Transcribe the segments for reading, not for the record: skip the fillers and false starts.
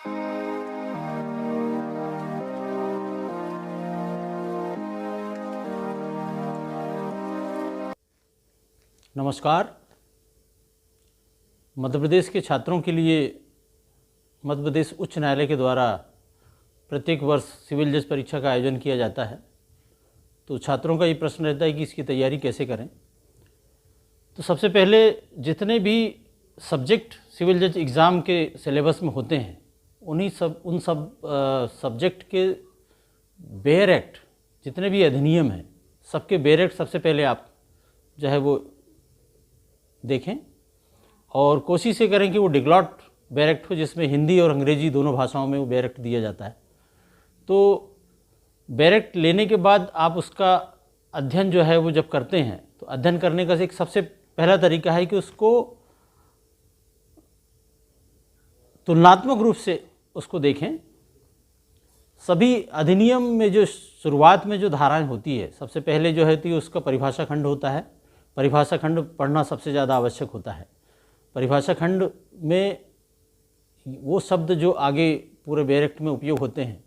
नमस्कार। मध्य प्रदेश के छात्रों के लिए मध्य प्रदेश उच्च न्यायालय के द्वारा प्रत्येक वर्ष सिविल जज परीक्षा का आयोजन किया जाता है। तो छात्रों का ये प्रश्न रहता है कि इसकी तैयारी कैसे करें। तो सबसे पहले जितने भी सब्जेक्ट सिविल जज एग्ज़ाम के सिलेबस में होते हैं उन सब सब्जेक्ट के बेयर एक्ट, जितने भी अधिनियम हैं, सबके बेयर एक्ट सबसे पहले आप जो है वो देखें और कोशिश ये करें कि वो डिग्लॉट बेयर एक्ट हो, जिसमें हिंदी और अंग्रेजी दोनों भाषाओं में वो बेयर एक्ट दिया जाता है। तो बेयर एक्ट लेने के बाद आप उसका अध्ययन जो है वो जब करते हैं तो अध्ययन करने का एक सबसे पहला तरीका है कि उसको तुलनात्मक रूप से उसको देखें। सभी अधिनियम में जो शुरुआत में जो धाराएं होती है, सबसे पहले जो है उसका परिभाषा खंड होता है। परिभाषा खंड पढ़ना सबसे ज़्यादा आवश्यक होता है। परिभाषा खंड में वो शब्द जो आगे पूरे बेयर एक्ट में उपयोग होते हैं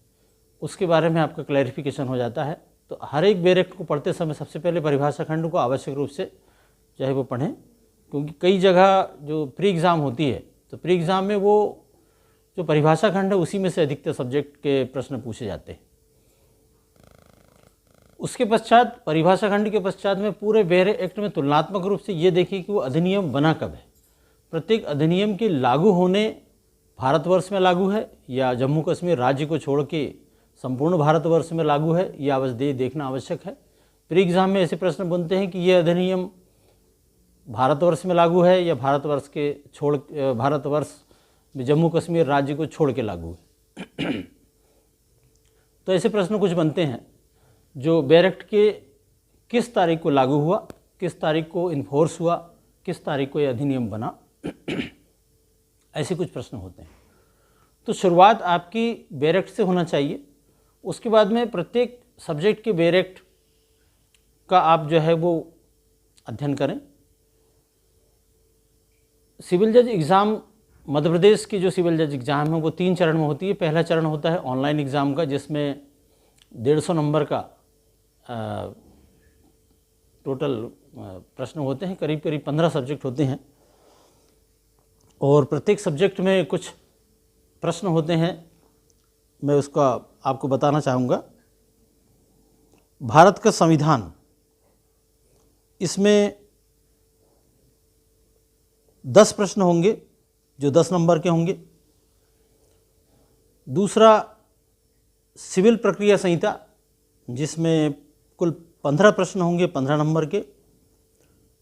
उसके बारे में आपका क्लैरिफिकेशन हो जाता है। तो हर एक बेयर एक्ट को पढ़ते समय सबसे पहले परिभाषा खंड को आवश्यक रूप से जो है वो पढ़ें, क्योंकि कई जगह जो प्री एग्ज़ाम होती है तो प्री एग्ज़ाम में वो जो परिभाषा खंड है उसी में से अधिकतर सब्जेक्ट के प्रश्न पूछे जाते हैं। उसके पश्चात परिभाषा खंड के पश्चात में पूरे बेयर एक्ट में तुलनात्मक रूप से ये देखिए कि वो अधिनियम बना कब है। प्रत्येक अधिनियम के लागू होने भारतवर्ष में लागू है या जम्मू कश्मीर राज्य को छोड़ के संपूर्ण भारतवर्ष में लागू है, यह अवश्य देखना आवश्यक है। प्री एग्ज़ाम में ऐसे प्रश्न बनते हैं कि ये अधिनियम भारतवर्ष में लागू है या भारतवर्ष में जम्मू कश्मीर राज्य को छोड़ के लागू है। तो ऐसे प्रश्न कुछ बनते हैं जो बेयर एक्ट के किस तारीख को लागू हुआ, किस तारीख को इन्फोर्स हुआ, किस तारीख को यह अधिनियम बना, ऐसे कुछ प्रश्न होते हैं। तो शुरुआत आपकी बेयर एक्ट से होना चाहिए। उसके बाद में प्रत्येक सब्जेक्ट के बेयर एक्ट का आप जो है वो अध्ययन करें। सिविल जज एग्ज़ाम मध्य प्रदेश की जो सिविल जज एग्ज़ाम है वो 3 चरण में होती है। पहला चरण होता है ऑनलाइन एग्ज़ाम का, जिसमें 150 नंबर का टोटल प्रश्न होते हैं। करीब 15 सब्जेक्ट होते हैं और प्रत्येक सब्जेक्ट में कुछ प्रश्न होते हैं। मैं उसका आपको बताना चाहूँगा। भारत का संविधान, इसमें 10 प्रश्न होंगे जो 10 नंबर के होंगे। दूसरा सिविल प्रक्रिया संहिता, जिसमें कुल 15 प्रश्न होंगे 15 नंबर के।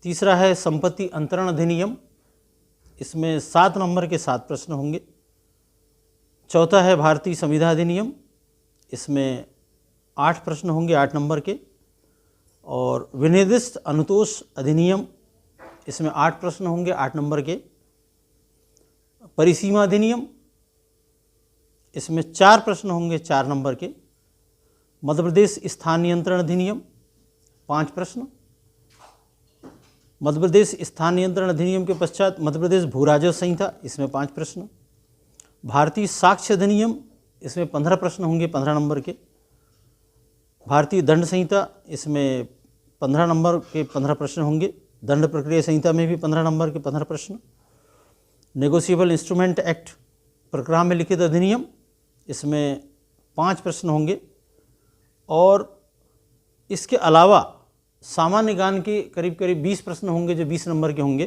तीसरा है संपत्ति अंतरण अधिनियम, इसमें 7 नंबर के 7 प्रश्न होंगे। चौथा है भारतीय संविदा अधिनियम, इसमें 8 प्रश्न होंगे 8 नंबर के। और विनिर्दिष्ट अनुतोष अधिनियम, इसमें 8 प्रश्न होंगे 8 नंबर के। परिसीमा अधिनियम, इसमें 4 प्रश्न होंगे 4 नंबर के। मध्य प्रदेश स्थान नियंत्रण अधिनियम 5 प्रश्न। मध्य प्रदेश स्थान नियंत्रण अधिनियम के पश्चात मध्य प्रदेश भू राजस्व संहिता, इसमें 5 प्रश्न। भारतीय साक्ष्य अधिनियम, इसमें 15 प्रश्न होंगे 15 नंबर के। भारतीय दंड संहिता, इसमें 15 नंबर के 15 प्रश्न होंगे। दंड प्रक्रिया संहिता में भी 15 नंबर के 15 प्रश्न। नेगोशिएबल इंस्ट्रूमेंट एक्ट, प्रकरण में लिखित अधिनियम, इसमें 5 प्रश्न होंगे। और इसके अलावा सामान्य ज्ञान के करीब 20 प्रश्न होंगे जो 20 नंबर के होंगे।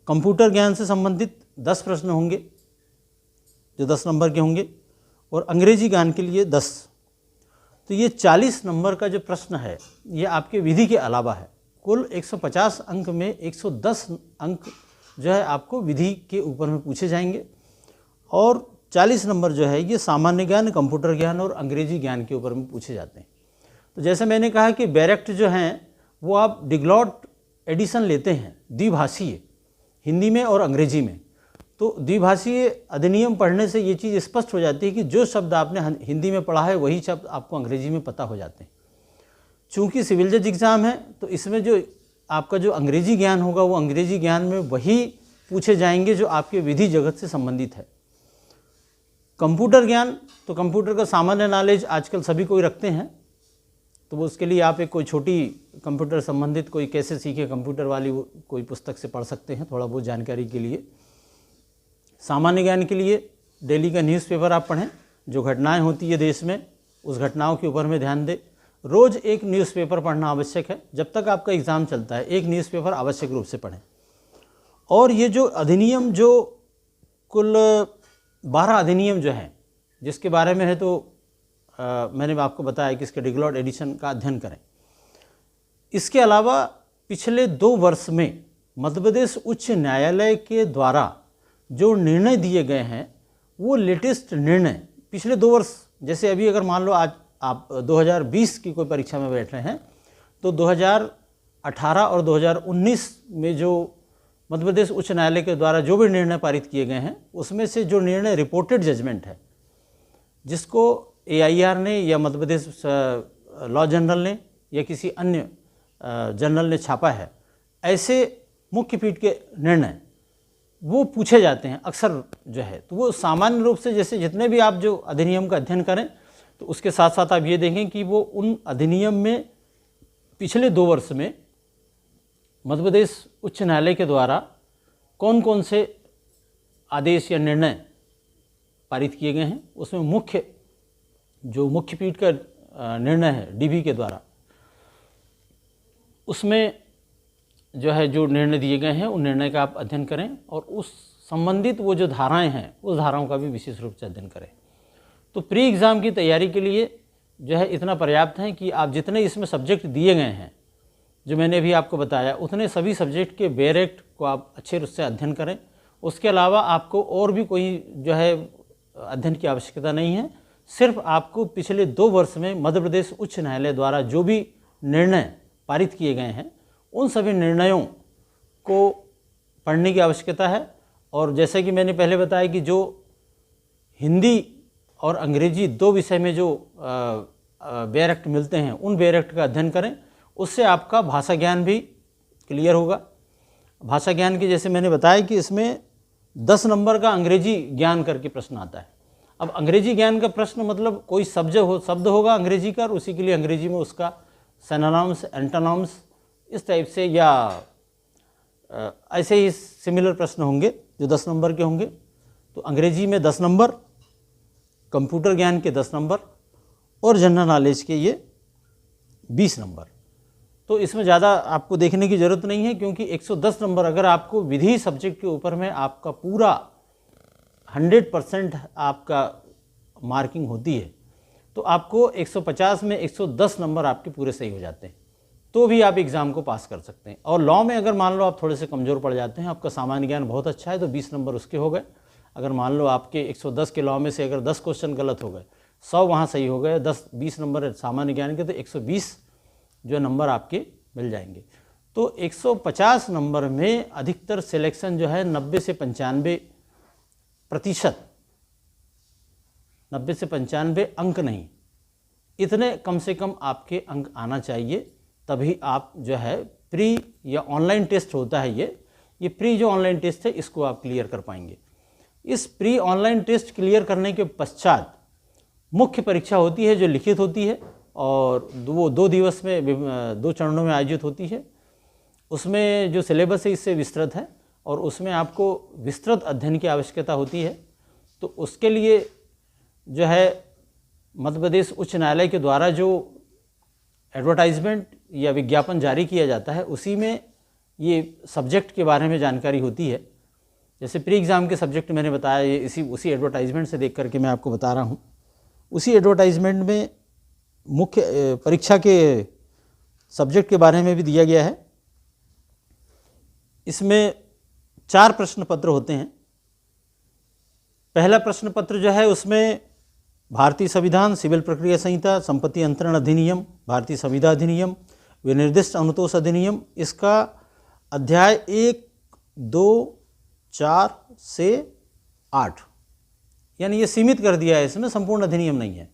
कंप्यूटर ज्ञान से संबंधित 10 प्रश्न होंगे जो 10 नंबर के होंगे। और अंग्रेजी ज्ञान के लिए 10। तो ये 40 नंबर का जो प्रश्न है ये आपके विधि के अलावा है। कुल 150 अंक में 110 अंक जो है आपको विधि के ऊपर में पूछे जाएंगे और 40 नंबर जो है ये सामान्य ज्ञान, कंप्यूटर ज्ञान और अंग्रेजी ज्ञान के ऊपर में पूछे जाते हैं। तो जैसे मैंने कहा कि बेयर एक्ट जो हैं वो आप डिग्लॉट एडिशन लेते हैं, द्विभाषीय, हिंदी में और अंग्रेजी में। तो द्विभाषीय अधिनियम पढ़ने से ये चीज़ स्पष्ट हो जाती है कि जो शब्द आपने हिंदी में पढ़ा है वही शब्द आपको अंग्रेजी में पता हो जाते हैं। चूँकि सिविल जज एग्ज़ाम है तो इसमें जो आपका जो अंग्रेजी ज्ञान होगा वो अंग्रेजी ज्ञान में वही पूछे जाएंगे जो आपके विधि जगत से संबंधित है। कंप्यूटर ज्ञान, तो कंप्यूटर का सामान्य नॉलेज आजकल सभी कोई रखते हैं, तो वो उसके लिए आप एक कोई छोटी कंप्यूटर संबंधित कोई कैसे सीखे कंप्यूटर वाली कोई पुस्तक से पढ़ सकते हैं थोड़ा बहुत जानकारी के लिए। सामान्य ज्ञान के लिए डेली का न्यूज़पेपर आप पढ़ें, जो घटनाएं होती है देश में उस घटनाओं के ऊपर में ध्यान दें। रोज़ एक न्यूज़पेपर पढ़ना आवश्यक है, जब तक आपका एग्ज़ाम चलता है एक न्यूज़पेपर आवश्यक रूप से पढ़ें। और ये जो अधिनियम, जो कुल 12 अधिनियम जो हैं जिसके बारे में है, तो मैंने आपको बताया कि इसके डिगलॉट एडिशन का अध्ययन करें। इसके अलावा पिछले 2 वर्ष में मध्य प्रदेश उच्च न्यायालय के द्वारा जो निर्णय दिए गए हैं वो लेटेस्ट निर्णय पिछले 2 वर्ष, जैसे अभी अगर मान लो आज आप 2020 की कोई परीक्षा में बैठ रहे हैं तो 2018 और 2019 में जो मध्य प्रदेश उच्च न्यायालय के द्वारा जो भी निर्णय पारित किए गए हैं उसमें से जो निर्णय रिपोर्टेड जजमेंट है, जिसको AIR ने या मध्य प्रदेश लॉ जनरल ने या किसी अन्य जनरल ने छापा है, ऐसे मुख्य पीठ के निर्णय वो पूछे जाते हैं अक्सर जो है। तो वो सामान्य रूप से जैसे जितने भी आप जो अधिनियम का अध्ययन करें तो उसके साथ साथ आप ये देखें कि वो उन अधिनियम में पिछले 2 वर्ष में मध्य प्रदेश उच्च न्यायालय के द्वारा कौन कौन से आदेश या निर्णय पारित किए गए हैं, उसमें मुख्य पीठ का निर्णय है DB के द्वारा, उसमें जो है जो निर्णय दिए गए हैं उन निर्णय का आप अध्ययन करें और उस संबंधित वो जो धाराएं हैं उस धाराओं का भी विशेष रूप से अध्ययन करें। तो प्री एग्ज़ाम की तैयारी के लिए जो है इतना पर्याप्त है कि आप जितने इसमें सब्जेक्ट दिए गए हैं जो मैंने अभी आपको बताया, उतने सभी सब्जेक्ट के बेयर एक्ट को आप अच्छे रूप से अध्ययन करें। उसके अलावा आपको और भी कोई जो है अध्ययन की आवश्यकता नहीं है। सिर्फ आपको पिछले 2 वर्ष में मध्य प्रदेश उच्च न्यायालय द्वारा जो भी निर्णय पारित किए गए हैं उन सभी निर्णयों को पढ़ने की आवश्यकता है। और जैसे कि मैंने पहले बताया कि जो हिंदी और अंग्रेजी 2 विषय में जो बेयर एक्ट मिलते हैं उन बेयर एक्ट का अध्ययन करें, उससे आपका भाषा ज्ञान भी क्लियर होगा। भाषा ज्ञान की जैसे मैंने बताया कि इसमें 10 नंबर का अंग्रेजी ज्ञान करके प्रश्न आता है। अब अंग्रेजी ज्ञान का प्रश्न मतलब कोई शब्द होगा अंग्रेजी का और उसी के लिए अंग्रेजी में उसका सिनोनिम्स, एंटोनिम्स इस टाइप से या ऐसे ही सिमिलर प्रश्न होंगे जो 10 नंबर के होंगे। तो अंग्रेजी में 10 नंबर, कंप्यूटर ज्ञान के 10 नंबर और जनरल नॉलेज के ये 20 नंबर। तो इसमें ज़्यादा आपको देखने की ज़रूरत नहीं है, क्योंकि 110 नंबर अगर आपको विधि सब्जेक्ट के ऊपर में आपका पूरा 100% आपका मार्किंग होती है तो आपको 150 में 110 नंबर आपके पूरे सही हो जाते हैं, तो भी आप एग्ज़ाम को पास कर सकते हैं। और लॉ में अगर मान लो आप थोड़े से कमज़ोर पड़ जाते हैं, आपका सामान्य ज्ञान बहुत अच्छा है तो 20 नंबर उसके हो गए। अगर मान लो आपके 110 के लॉ में से अगर 10 क्वेश्चन गलत हो गए, 100 वहाँ सही हो गए, 20 नंबर सामान्य ज्ञान के, तो 120 जो नंबर आपके मिल जाएंगे। तो 150 नंबर में अधिकतर सिलेक्शन जो है 90 से 95%, 90 से 95 अंक नहीं, इतने कम से कम आपके अंक आना चाहिए, तभी आप जो है प्री या ऑनलाइन टेस्ट होता है ये प्री जो ऑनलाइन टेस्ट है इसको आप क्लियर कर पाएंगे। इस प्री ऑनलाइन टेस्ट क्लियर करने के पश्चात मुख्य परीक्षा होती है जो लिखित होती है और वो 2 दिवस में 2 चरणों में आयोजित होती है। उसमें जो सिलेबस है इससे विस्तृत है और उसमें आपको विस्तृत अध्ययन की आवश्यकता होती है। तो उसके लिए जो है मध्य प्रदेश उच्च न्यायालय के द्वारा जो एडवर्टाइजमेंट या विज्ञापन जारी किया जाता है उसी में ये सब्जेक्ट के बारे में जानकारी होती है। जैसे प्री एग्ज़ाम के सब्जेक्ट मैंने बताया, ये उसी एडवर्टाइजमेंट से देख करके मैं आपको बता रहा हूँ। उसी एडवर्टाइजमेंट में मुख्य परीक्षा के सब्जेक्ट के बारे में भी दिया गया है। इसमें 4 प्रश्न पत्र होते हैं। पहला प्रश्न पत्र जो है उसमें भारतीय संविधान, सिविल प्रक्रिया संहिता, संपत्ति अंतरण अधिनियम, भारतीय संविदा अधिनियम, विनिर्दिष्ट अनुतोष अधिनियम, इसका अध्याय 1, 2, 4 से 8, यानी ये सीमित कर दिया है, इसमें संपूर्ण अधिनियम नहीं है।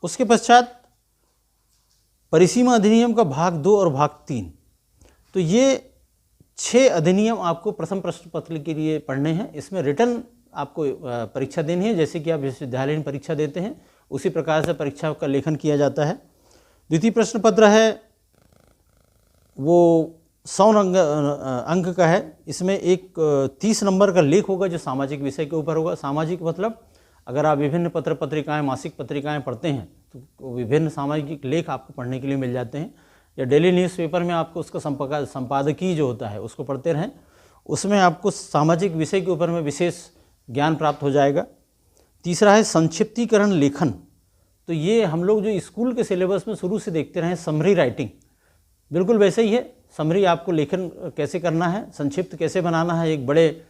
उसके पश्चात परिसीमा अधिनियम का भाग 2 और भाग 3, तो ये 6 अधिनियम आपको प्रथम प्रश्न पत्र के लिए पढ़ने हैं। इसमें रिटर्न आपको परीक्षा देनी है, जैसे कि आप विश्वविद्यालय में परीक्षा देते हैं उसी प्रकार से परीक्षा का लेखन किया जाता है। द्वितीय प्रश्न पत्र है वो 100 अंक का है। इसमें एक 30 नंबर का लेख होगा जो सामाजिक विषय के ऊपर होगा। सामाजिक मतलब अगर आप विभिन्न पत्र पत्रिकाएं, मासिक पत्रिकाएं पढ़ते हैं तो विभिन्न सामाजिक लेख आपको पढ़ने के लिए मिल जाते हैं, या डेली न्यूज़पेपर में आपको उसका संपादकीय जो होता है उसको पढ़ते रहें, उसमें आपको सामाजिक विषय के ऊपर में विशेष ज्ञान प्राप्त हो जाएगा। तीसरा है संक्षिप्तीकरण लेखन। तो ये हम लोग जो स्कूल के सिलेबस में शुरू से देखते रहे समरी राइटिंग, बिल्कुल वैसे ही है। समरी आपको लेखन कैसे करना है, संक्षिप्त कैसे बनाना है, एक बड़े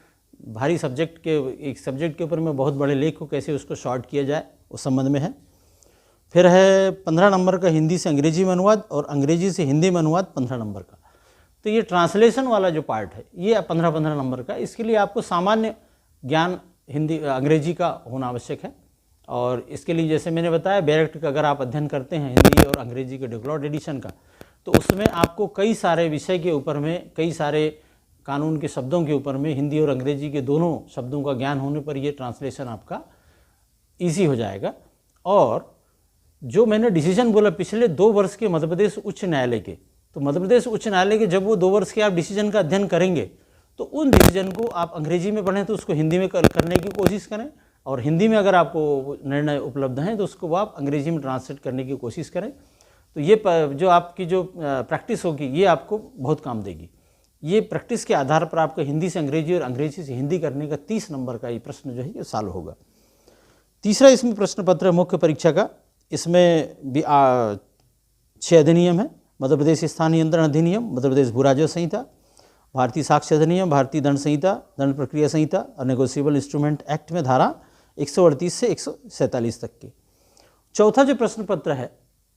भारी सब्जेक्ट के ऊपर में बहुत बड़े लेख को कैसे उसको शॉर्ट किया जाए, उस संबंध में है। फिर है 15 नंबर का हिंदी से अंग्रेजी में अनुवाद और अंग्रेजी से हिंदी में अनुवाद 15 नंबर का। तो ये ट्रांसलेशन वाला जो पार्ट है ये 15-15 नंबर का। इसके लिए आपको सामान्य ज्ञान हिंदी अंग्रेजी का होना आवश्यक है। और इसके लिए जैसे मैंने बताया बैरेक्ट का अगर आप अध्ययन करते हैं हिंदी और अंग्रेजी के डिक्लॉड एडिशन का, तो उसमें आपको कई सारे विषय के ऊपर में, कई सारे कानून के शब्दों के ऊपर में हिंदी और अंग्रेजी के दोनों शब्दों का ज्ञान होने पर ये ट्रांसलेशन आपका ईजी हो जाएगा। और जो मैंने डिसीजन बोला पिछले 2 वर्ष के मध्य प्रदेश उच्च न्यायालय के, तो मध्य प्रदेश उच्च न्यायालय के जब वो 2 वर्ष के आप डिसीजन का अध्ययन करेंगे तो उन डिसीजन को आप अंग्रेजी में पढ़ें तो उसको हिंदी में करने की कोशिश करें, और हिंदी में अगर आपको निर्णय उपलब्ध हैं तो उसको आप अंग्रेजी में ट्रांसलेट करने की कोशिश करें। तो ये जो आपकी जो प्रैक्टिस होगी ये आपको बहुत काम देगी। ये प्रैक्टिस के आधार पर आपको हिंदी से अंग्रेजी और अंग्रेजी से हिंदी करने का 30 नंबर का ये प्रश्न जो है ये सॉल्व होगा। तीसरा इसमें प्रश्न पत्र मुख्य परीक्षा का, इसमें भी 6 अधिनियम है। मध्य प्रदेश स्थान नियंत्रण अधिनियम, मध्य प्रदेश भू राजस्व संहिता, भारतीय साक्ष्य अधिनियम, भारतीय दंड संहिता, दंड प्रक्रिया संहिता और नेगोशिएबल इंस्ट्रूमेंट एक्ट में धारा 138 से 147 तक की। चौथा जो प्रश्न पत्र है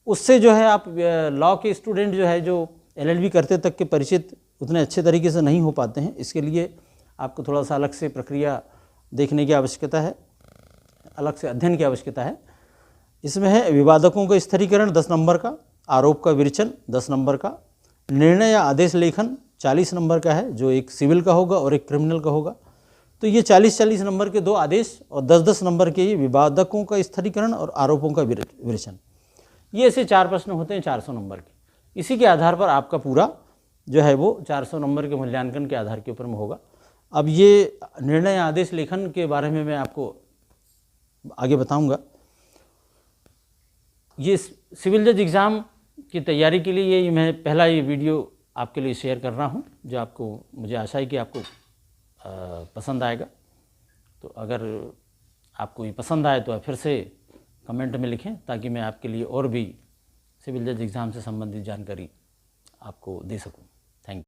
उससे जो है आप लॉ के स्टूडेंट जो है जो LLB करते तक के परिचित उतने अच्छे तरीके से नहीं हो पाते हैं। इसके लिए आपको थोड़ा सा अलग से प्रक्रिया देखने की आवश्यकता है, अलग से अध्ययन की आवश्यकता है। इसमें है विवादकों का स्थिरीकरण 10 नंबर का, आरोप का विवेचन 10 नंबर का, निर्णय या आदेश लेखन 40 नंबर का है जो एक सिविल का होगा और एक क्रिमिनल का होगा। तो ये 40-40 नंबर के 2 आदेश और 10-10 नंबर के ये विवादकों का स्थिरीकरण और आरोपों का विवेचन, ये ऐसे 4 प्रश्न होते हैं 400 नंबर के। इसी के आधार पर आपका पूरा जो है वो 400 नंबर के मूल्यांकन के आधार के ऊपर में होगा। अब ये निर्णय आदेश लेखन के बारे में मैं आपको आगे बताऊंगा। ये सिविल जज एग्ज़ाम की तैयारी के लिए ये मैं पहला ये वीडियो आपके लिए शेयर कर रहा हूँ, जो आपको मुझे आशा है कि आपको पसंद आएगा। तो अगर आपको ये पसंद आए तो आप फिर से कमेंट में लिखें ताकि मैं आपके लिए और भी सिविल जज एग्ज़ाम से संबंधित जानकारी आपको दे सकूं।